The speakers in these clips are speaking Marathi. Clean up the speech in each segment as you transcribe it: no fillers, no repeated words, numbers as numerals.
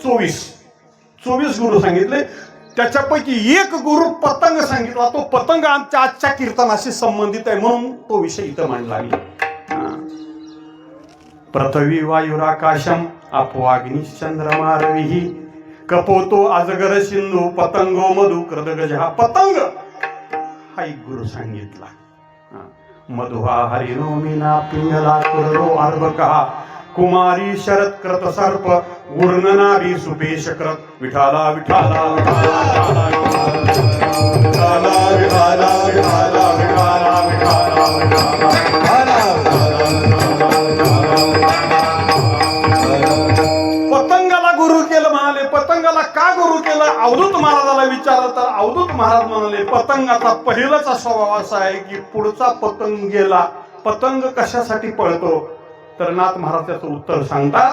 24 गुरु सांगितले. त्याच्यापैकी एक गुरु पतंग सांगितला. तो पतंग आमच्या आजच्या कीर्तनाशी संबंधित आहे म्हणून तो विषय इथं मांडला मी. पृथ्वी वायुराकाशम अपोअग्निश्चंद्रमा रविः कपोतो अजगर सिंधू पतंगो मधु कृतगज. हा पतंग हा एक गुरु सांगितला. मधुहा हरिणो मीना पिंगला कुरलो अर्भका कुमारी शरद कृत सर्प उर्णनारी सुपेश कृत विठाला विठाला विठाला विठाला विठाला विठाला विठाला पतंगाला गुरु केलं म्हणाले. पतंगाला का गुरु केलं अवधूत महाराजाला विचारलं तर अवधूत महाराज म्हणाले पतंगाचा पहिलाचा स्वभाव असा आहे की पुढचा पतंग गेला. पतंग कशासाठी पळतो तर नाथ महाराज त्याचं उत्तर सांगतात.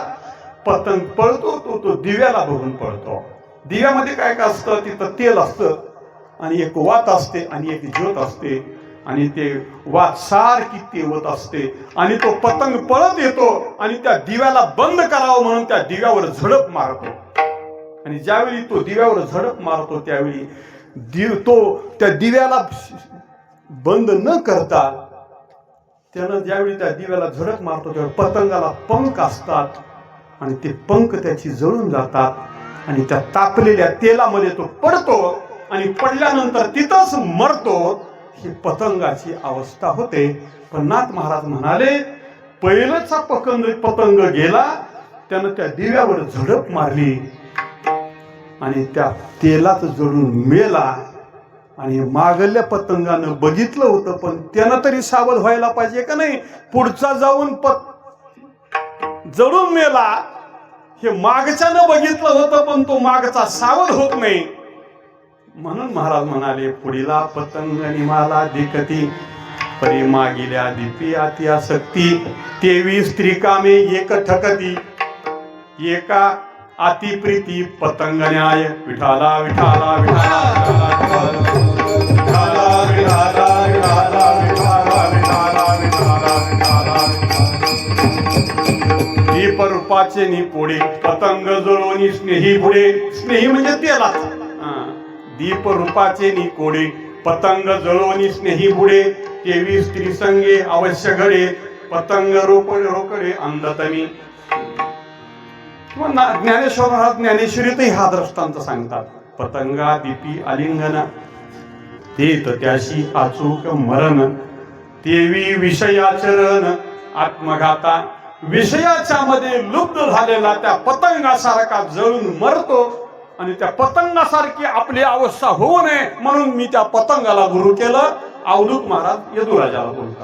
पतंग पळतो तो दिव्याला बघून पळतो. दिव्यामध्ये काय काय असतं तिथं तेल असतं आणि एक वात असते आणि एक ज्योत असते आणि ते वात सारखी तेवत असते आणि तो पतंग पळत येतो आणि त्या दिव्याला बंद करावं म्हणून त्या दिव्यावर झडप मारतो. आणि ज्यावेळी तो दिव्यावर झडप मारतो त्यावेळी तो त्या दिव्याला बंद न करता त्यानं ज्यावेळी त्या दिव्याला झडप मारतो त्यावेळी पतंगाला पंख असतात आणि ते पंख त्याची जळून जातात आणि त्या तापलेल्या तेलामध्ये तो पडतो आणि पडल्यानंतर तिथंच मरतो. ही पतंगाची अवस्था होते. पण नाथ महाराज म्हणाले पहिलंचा पतंग गेला त्यानं त्या दिव्यावर झडप मारली आणि त्या तेलात जळून मेला. आणि मागल्या पतंगानं बघितलं होतं पण त्यानं तरी सावध व्हायला पाहिजे का नाही. पुढचा जाऊन जळून मेला. हे मागच्यानं बघितलं होतं पण तो मागचा सावध होत नाही. म्हणून महाराज म्हणाले पुढीला पतंग निमाला दिकती परी मागिल्या दीपी अति आसक्ती 23 त्रिकामे एक ठकती एका अति प्रीती पतंग न्याय विठाला विठाला विठाला विठाला विठाला विठाला विठाला विठाला विठाला दीप रूपाचे नि पुढे पतंग जळोनी स्नेही पुढे. स्नेही म्हणजे तेला. दीप रूपाचे नि कोडे पतंग जळोनी स्नेही पुढे 23 त्रिसंगे अवश्य घडे पतंग रोकडे अंधतमी. किंवा ज्ञानेश्वर महाराज ज्ञानेश्वरीतही हा दृष्टांत सांगतात. पतंगा दीपी आलिंगन देत त्याशी अचूक मरण 23 विषयाचरण आत्मघाता. विषयाच्या मध्ये लुप्त झालेला त्या पतंगासारखा जळून मरतो आणि त्या पतंगासारखी आपली अवस्था होऊ नये म्हणून मी त्या पतंगाला गुरु केलं. अवधूत महाराज यदुराजाला बोलतात.